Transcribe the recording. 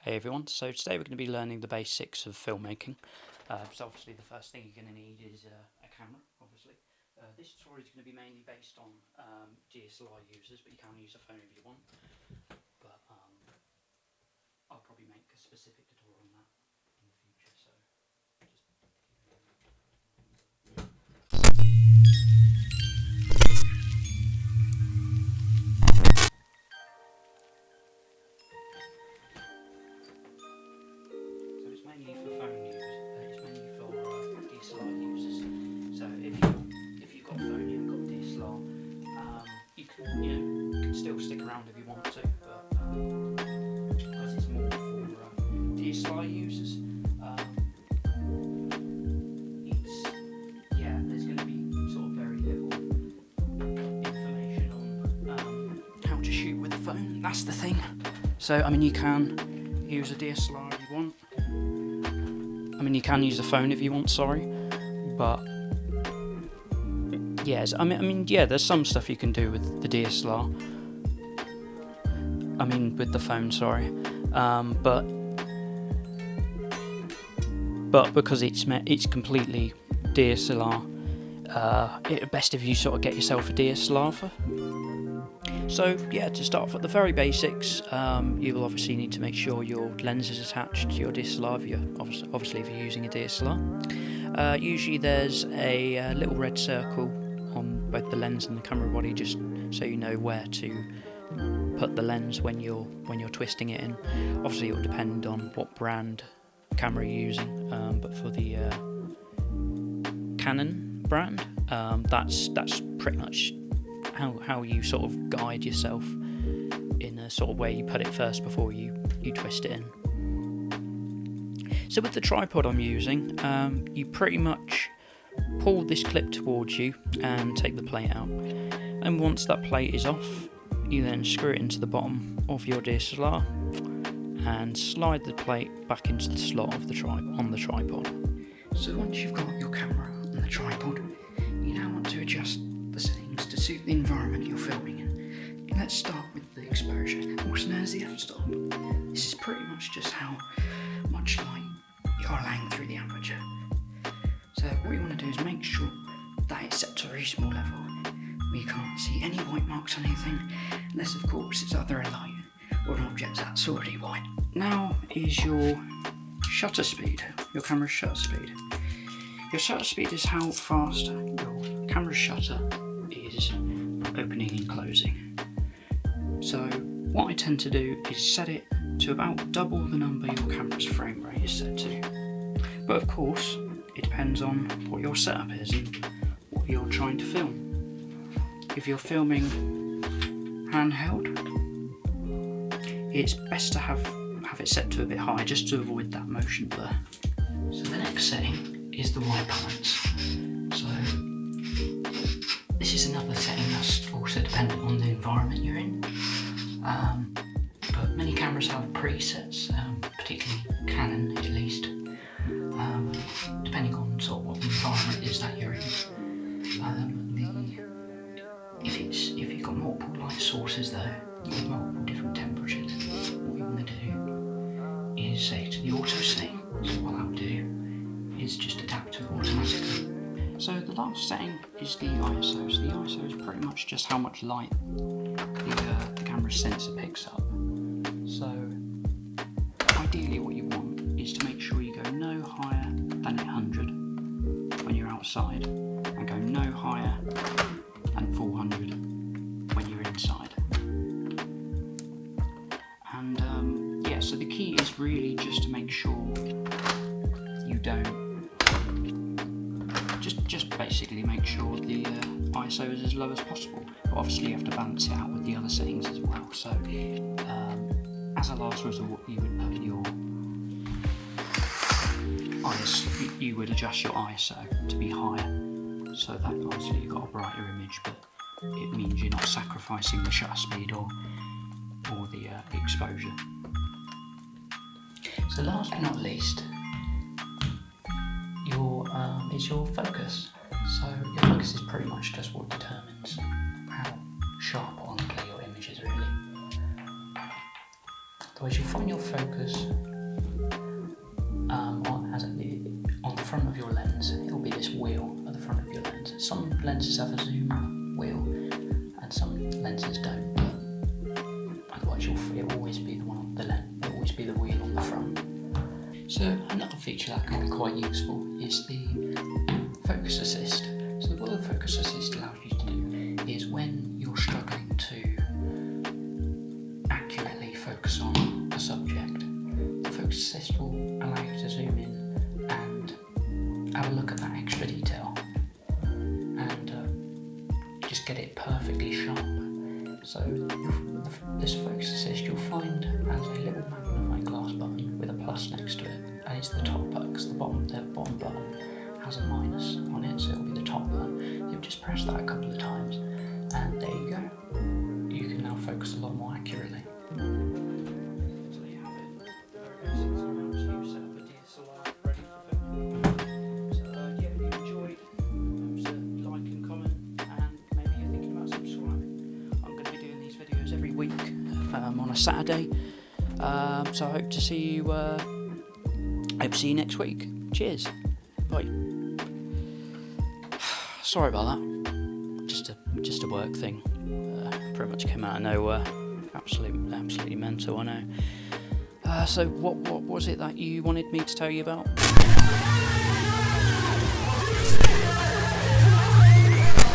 Hey everyone, so today we're going to be learning the basics of filmmaking. So obviously the first thing you're going to need is a camera, obviously. This tutorial is going to be mainly based on DSLR users, but you can use a phone if you want. But I'll probably make a specific tutorial on that in the future, so just keep an eye on that. So it's mainly for phone users, it's mainly for DSLR users. So if you've got a phone, you haven't got a DSLR, you can still stick around if you want to, but because it's more for DSLR users, there's going to be sort of very little information on how to shoot with a phone. That's the thing. So I mean, you can use a DSLR if you want. I mean, you can use a phone if you want. Sorry, but yes, I mean, there's some stuff you can do with the DSLR. I mean, with the phone. Sorry, but because it's completely DSLR, it's best if you sort of get yourself a DSLR for. So yeah, to start off at the very basics, you will obviously need to make sure your lens is attached to your DSLR. Obviously if you're using a DSLR, usually there's a little red circle on both the lens and the camera body, just so you know where to put the lens when you're twisting it in. Obviously it will depend on what brand camera you're using, but for the Canon brand, that's pretty much how you sort of guide yourself in a sort of way you put it first before you twist it in. So with the tripod I'm using, you pretty much pull this clip towards you and take the plate out, and once that plate is off, you then screw it into the bottom of your DSLR and slide the plate back into the slot of on the tripod. So once you've got your camera on the tripod, you now want to adjust the settings to suit the environment you're filming in. Let's start with the exposure, also known as the f-stop. This is pretty much just how much light you're allowing through the aperture. So what you want to do is make sure that it's set to a reasonable level, where you can't see any white marks on anything, unless of course it's either a light or an object that's already white. Now is your shutter speed, your camera's shutter speed. Your shutter speed is how fast your camera's shutter is opening and closing. So what I tend to do is set it to about double the number your camera's frame rate is set to. But of course, it depends on what your setup is and what you're trying to film. If you're filming handheld, it's best to have it set to a bit higher, just to avoid that motion blur. So the next setting is the white balance. So this is another setting that's also dependent on the environment you're in. But many cameras have presets, particularly Canon at least, depending on sort of what the environment is that you're in. If you've got multiple light sources though, with multiple different temperatures, what you want to do is say to the auto setting. So what I'll do is just adapt to it automatically. So the last setting is the ISO. So the ISO is pretty much just how much light the camera's sensor picks up. So ideally what you want is to make sure you go no higher than 800 when you're outside, and go no higher than 400 when you're inside. And so the key is really just to make sure you don't, just basically make sure the ISO is as low as possible. But obviously you have to balance it out with the other settings as well. So as a last resort, you would put your ISO, you would adjust your ISO to be higher, so that obviously you've got a brighter image, but it means you're not sacrificing the shutter speed or the exposure. So last but not least, is your focus. So your focus is pretty much just what determines how sharp or unclear your image is really. Otherwise you'll find your focus on the front of your lens. It'll be this wheel at the front of your lens. Some lenses have a zoom wheel and some lenses don't, but otherwise it'll always be the one on the lens. It'll always be the wheel on the front. So another feature that can be quite useful is the focus assist. So what the focus assist allows you to do is when you're struggling to accurately focus on a subject, the focus assist will allow you to zoom in and have a look at that extra detail and just get it perfectly sharp. So this focus assist you'll find has a little magnifying glass button with a plus next to it, and it's the top button because the bottom button has a minus on it, so it'll be the top button. You'll just press that a couple of times and there you go. You can now focus a lot more accurately. So you have it. You set up a DSLR ready for filming. So yeah, if you enjoyed, like and comment, and maybe you're thinking about subscribing. I'm going to be doing these videos every week on a Saturday. So I hope to see you. Hope to see you next week. Cheers. Bye. Sorry about that. Just a work thing. Pretty much came out of nowhere. Absolutely mental, I know. So what was it that you wanted me to tell you about?